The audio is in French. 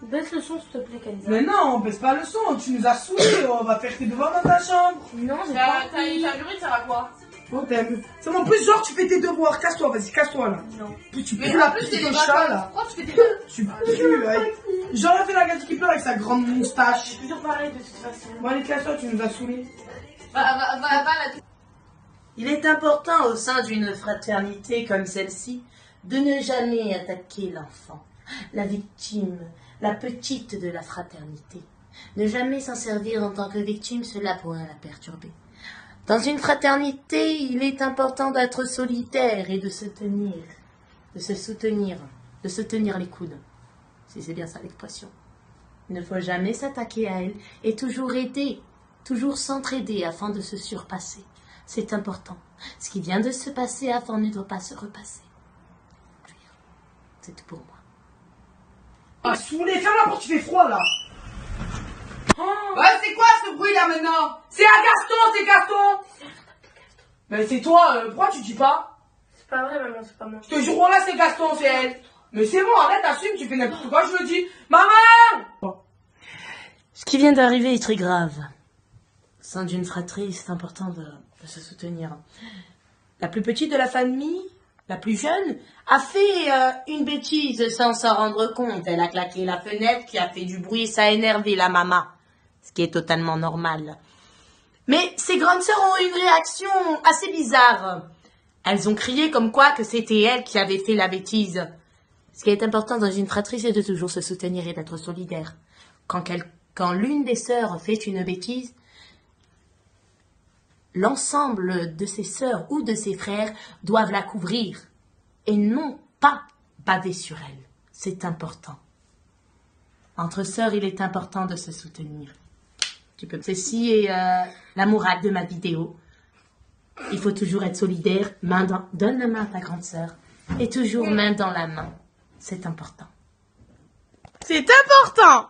Baisse le son s'il te plaît, Kenza. Mais non, on baisse pas le son, tu nous as saoulés, on va faire tes devoirs dans ta chambre. Non, j'ai pas envie. Ta mûrie, ça va quoi? Oh, c'est mon plus genre, tu fais tes devoirs, casse-toi, vas-y, casse-toi là. Non. Puis tu Mais peux en la plus, t'es petite des chat là. Pourquoi tu fais tes Tu pues, avec... J'en ai fait la gâte qui pleure avec sa grande moustache. C'est toujours pareil de toute façon. Bon, allez, casse-toi, tu nous as saoulés. Va là. Il est important au sein d'une fraternité comme celle-ci de ne jamais attaquer l'enfant, la victime, la petite de la fraternité. Ne jamais s'en servir en tant que victime, cela pourrait la perturber. Dans une fraternité, il est important d'être solidaire et de se tenir, de se soutenir, de se tenir les coudes, si c'est bien ça l'expression. Il ne faut jamais s'attaquer à elle et toujours aider, toujours s'entraider afin de se surpasser. C'est important. Ce qui vient de se passer avant ne doit pas se repasser. C'est tout pour moi. Ah, saoulé, ferme la porte, tu fais froid là. Ouais, c'est quoi ce bruit là maintenant? C'est un Gaston. Mais c'est toi, pourquoi tu dis pas? C'est pas vrai, maman, c'est pas moi. Je te jure, là c'est Gaston, c'est elle. Mais c'est bon, arrête, assume, tu fais n'importe quoi, je le dis. Maman! Ce qui vient d'arriver est très grave. Au sein d'une fratrie, c'est important de se soutenir. La plus petite de la famille, la plus jeune, a fait une bêtise sans s'en rendre compte. Elle a claqué la fenêtre qui a fait du bruit et ça a énervé la maman. Ce qui est totalement normal. Mais ces grandes sœurs ont eu une réaction assez bizarre. Elles ont crié comme quoi que c'était elles qui avaient fait la bêtise. Ce qui est important dans une fratrie, c'est de toujours se soutenir et d'être solidaire. Quand l'une des sœurs fait une bêtise, l'ensemble de ses sœurs ou de ses frères doivent la couvrir et non pas baver sur elle. C'est important. Entre sœurs, il est important de se soutenir. Ceci est la morale de ma vidéo. Il faut toujours être solidaire. Donne la main à ta grande sœur et toujours main dans la main. C'est important. C'est important.